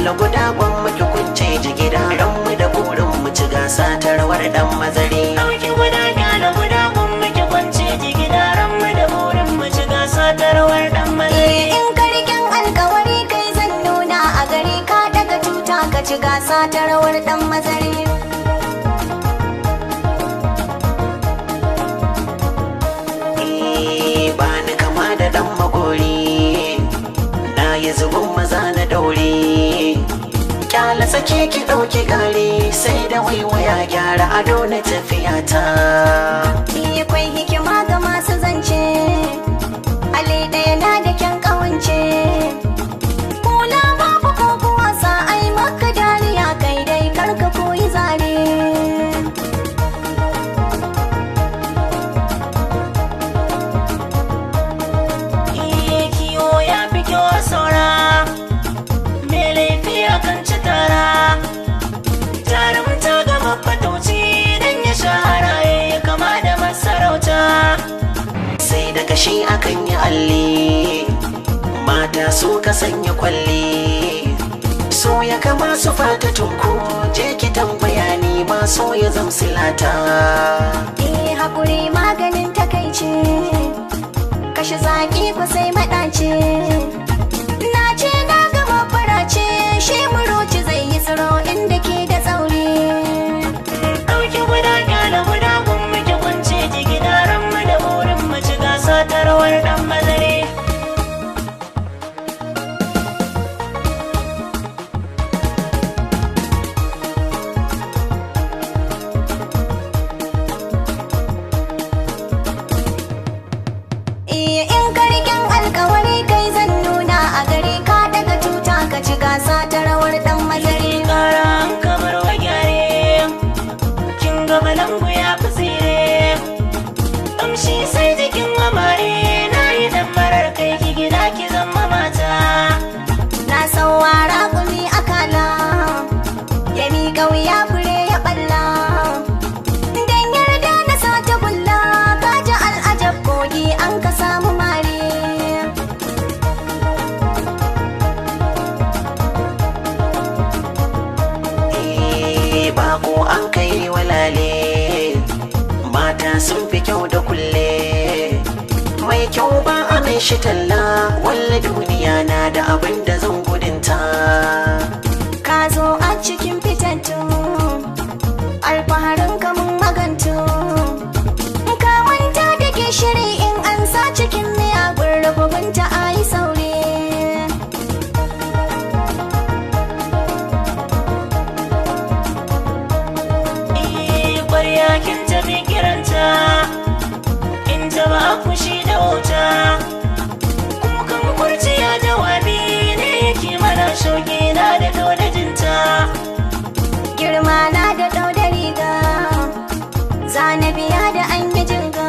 kyala guda gwamma ki kunce jigida ranmu da burin mu ci gasa ta rawar dan mazari. Ɗauki guda kyala guda gwamma ki kunce jigida ranmu da burin mu ci gasa ta rawar dan mazari. In karken alkawari kai zan nuna a gari ka daga tuta ka ci gasa ta rawar dan mazari. Ba ni kama da dan magori na yi zubin maza na daure. Kyala sake ki ɗauki gari sai da waiwaya gyara ado na tafiyata. Iya kwai hikima ga masu zance Ali ɗaya na da kyan ƙawance. Kula babu ko wasa ai maka dariya kai dai karka koyi zare. Iye kiwo ya fi kyau saura me laifi akan ci tara. Jarumta ga mafatauci dan ya shahara ya kama da masarauta. Sai da kashi akan yi alli mata su ka sanya kwalli. So ya kama su fata tunku je ki tambaya ni ma so ya zamsilata. Haƙuri maganin takaici kashe zaki ku sai maɗaci. Na ce na gama farace shi muroci zai yi tsiro inda ke da tsauri. Ɗauki guda kyala guda gwamma ki kunce jigida ranmu da burin mu ci gasa ta rawar dan mazari. In karken alkawari kai zan nuna a gari ka daga tuta ka ci gasa ta rawar dan mazari. Kara an kamar wa gyare kin ga balangu ya fi tsire. Kamshi sai jikin amare na yi damarar kai ki gida ki zama mata. Na saurara gumi akala ya miƙa wuya fure ya ɓalla. Dan yarda na sata bulla ka ji al'ajab kogi an ka samu mare. Bako an kai walale mata sun fi kyau da kulle. Mai kyau ba a mai shi talla walla duniya na da abin da zan gudunta. Ka zo a cikin fitattu alfaharin kamun magantu. Ka manta da gishiri in an sa cikin miyagun rububinta a yi sauri. Ƙwarya kin tafi kiranta in ta ba kushi da wuta. Kukan kurciya jawabi ne yake mana shauki na da dodajinta. Girma na da ɗau da riga zana biya da an yi jinga.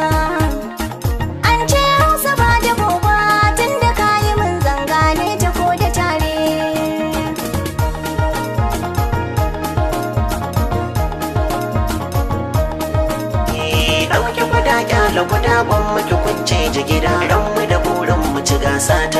An ce hausa ba da boba tun da kayi mun zanga ne ta ko da tare. Ɗauki guda kyala guda gwamma ki kunce jigida ranmu da burin mu ci gasa ta